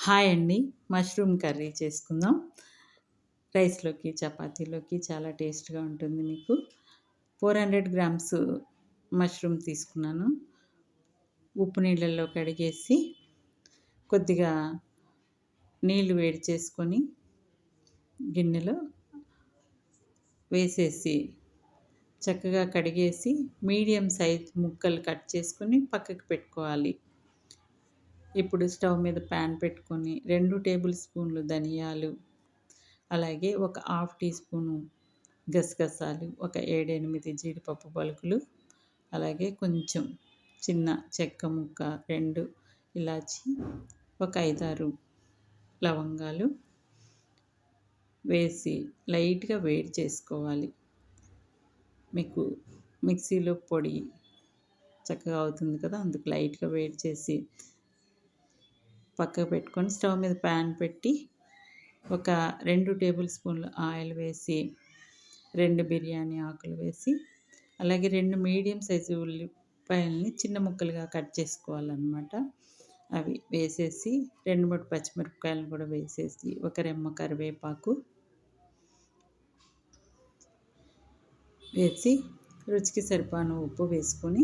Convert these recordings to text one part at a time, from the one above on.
Hi అండి. Mushroom curry చేసుకుందాం. రైస్‌లోకి, చపాతీలోకి చాలా టేస్ట్‌గా ఉంటుంది మీకు. 400 గ్రామ్స్ మష్రూమ్ తీసుకున్నాను. ఉప్పు నీళ్ళల్లో కడిగేసి, కొద్దిగా నీళ్లు వేడి చేసుకొని, గిన్నెలో వేసేసి, చక్కగా కడిగేసి, మీడియం సైజ్ ముక్కలు కట్ చేసుకొని పక్కకు పెట్టుకోవాలి. ఇప్పుడు స్టవ్ మీద ప్యాన్ పెట్టుకొని 2 టేబుల్ స్పూన్లు ధనియాలు, అలాగే ఒక హాఫ్ టీ స్పూను గసగసాలు, ఒక 7, 8 జీడిపప్పు పలుకులు, అలాగే కొంచెం చిన్న చెక్క ముక్క, 2 ఇలాచి, ఒక 5, 6 లవంగాలు వేసి లైట్‌గా వేడి చేసుకోవాలి. మీకు మిక్సీలో పొడి చక్కగా అవుతుంది కదా! అందుకు లైట్‌గా వేడి చేసి పక్కకు పెట్టుకొని స్టవ్ మీద ప్యాన్ పెట్టి ఒక 2 టేబుల్ స్పూన్లు ఆయిల్ వేసి 2 బిర్యానీ ఆకులు వేసి అలాగే 2 మీడియం సైజు ఉల్లిపాయలని చిన్న ముక్కలుగా కట్ చేసుకోవాలన్నమాట. అవి వేసేసి 2, 3 పచ్చిమిరపకాయలను కూడా వేసేసి ఒక రెమ్మ కరివేపాకు వేసి రుచికి సరిపడా ఉప్పు వేసుకొని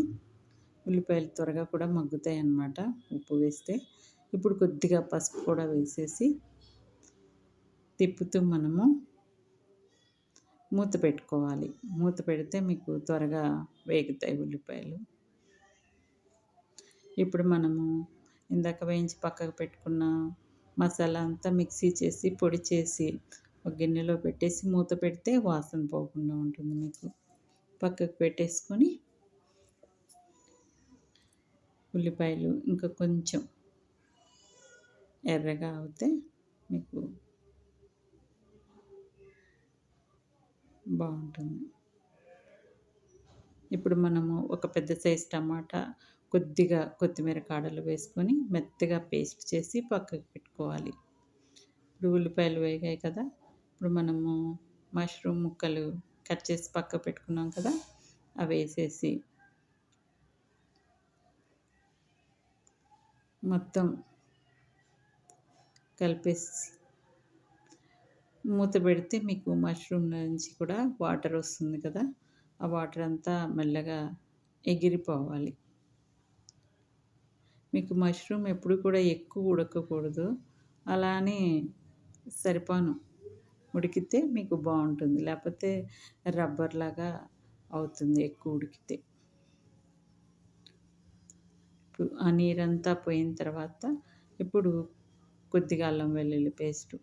ఉల్లిపాయలు త్వరగా కూడా మగ్గుతాయి అన్నమాట ఉప్పు వేస్తే. ఇప్పుడు కొద్దిగా పసుపు కూడా వేసేసి తిప్పుతూ మనము మూత పెట్టుకోవాలి. మూత పెడితే మీకు త్వరగా వేగుతాయి ఉల్లిపాయలు. ఇప్పుడు మనము ఇందాక వేయించి పక్కకు పెట్టుకున్న మసాలా అంతా మిక్సీ చేసి పొడి చేసి ఒక గిన్నెలో పెట్టేసి మూత పెడితే వాసన పోకుండా ఉంటుంది మీకు. పక్కకు పెట్టేసుకొని ఉల్లిపాయలు ఇంకా కొంచెం ఎర్రగా అవుతే మీకు బాగుంటుంది. ఇప్పుడు మనము ఒక పెద్ద సైజ్ టమాటా, కొద్దిగా కొత్తిమీర కాడలు వేసుకొని మెత్తగా పేస్ట్ చేసి పక్కకు పెట్టుకోవాలి. ఇప్పుడు ఉల్లిపాయలు వేగాయి కదా! ఇప్పుడు మనము మష్రూమ్ ముక్కలు కట్ చేసి పక్కకు పెట్టుకున్నాం కదా! అవి వేసేసి మొత్తం కలిపేసి మూత పెడితే మీకు మష్రూమ్ నుంచి కూడా వాటర్ వస్తుంది కదా! ఆ వాటర్ అంతా మెల్లగా ఎగిరిపోవాలి. మీకు మష్రూమ్ ఎప్పుడు కూడా ఎక్కువ ఉడకకూడదు. అలా అని సరిపాను ఉడికితే మీకు బాగుంటుంది. లేకపోతే రబ్బర్‌లాగా అవుతుంది ఎక్కువ ఉడికితే. ఆ నీరంతా పోయిన తర్వాత ఇప్పుడు కొద్దిగా అల్లం వెల్లుల్లి పేస్టు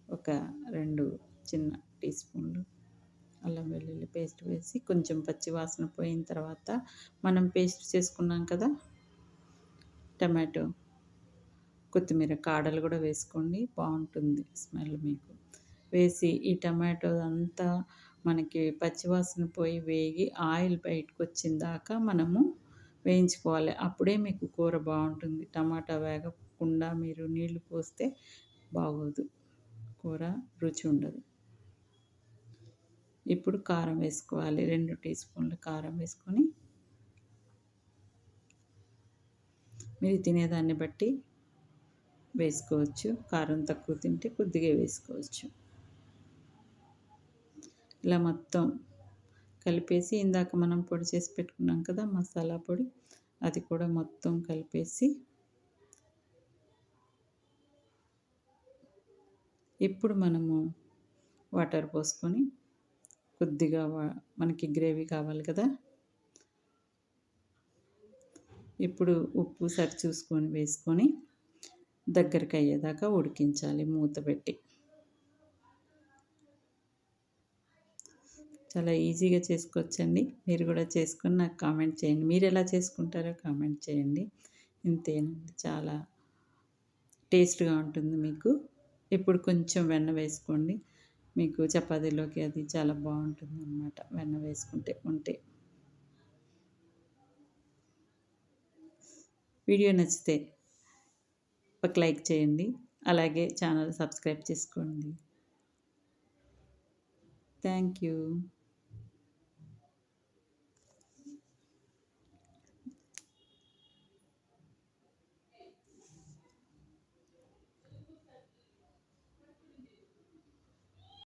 ఒక 2 చిన్న టీ స్పూన్లు అల్లం వెల్లుల్లి పేస్ట్ వేసి కొంచెం పచ్చి వాసన పోయిన తర్వాత మనం పేస్ట్ చేసుకున్నాం కదా! టమాటో, కొత్తిమీర కాడలు కూడా వేసుకోండి బాగుంటుంది స్మెల్ మీకు. వేసి ఈ టమాటో అంతా మనకి పచ్చివాసన పోయి వేగి ఆయిల్ బయటకు వచ్చిన దాకా మనము వేయించుకోవాలి. అప్పుడే మీకు కూర బాగుంటుంది. టమాటా వేగకుండా మీరు నీళ్లు పోస్తే బాగోదు. కూర రుచి ఉండదు. ఇప్పుడు కారం వేసుకోవాలి. 2 టీ స్పూన్లు కారం వేసుకొని మీరు తినేదాన్ని బట్టి వేసుకోవచ్చు. కారం తక్కువ తింటే కొద్దిగా వేసుకోవచ్చు. ఇలా మొత్తం కలిపేసి ఇందాక మనం పొడి చేసి పెట్టుకున్నాం కదా మసాలా పొడి, అది కూడా మొత్తం కలిపేసి ఇప్పుడు మనము వాటర్ పోసుకొని కొద్దిగా మనకి గ్రేవీ కావాలి కదా! ఇప్పుడు ఉప్పు సరి చూసుకొని వేసుకొని దగ్గరికి అయ్యేదాకా ఉడికించాలి మూత పెట్టి. చాలా ఈజీగా చేసుకోవచ్చండి. మీరు కూడా చేసుకొని నాకు కామెంట్ చేయండి. మీరు ఎలా చేసుకుంటారో కామెంట్ చేయండి. ఇంతేనండి, చాలా టేస్ట్‌గా ఉంటుంది మీకు. ఇప్పుడు కొంచెం వెన్న వేసుకోండి. మీకు చపాతీలోకి అది చాలా బాగుంటుందన్నమాట వెన్న వేసుకుంటే ఉంటే. వీడియో నచ్చితే ఒక లైక్ చేయండి. అలాగే ఛానల్ సబ్స్క్రైబ్ చేసుకోండి. Thank you.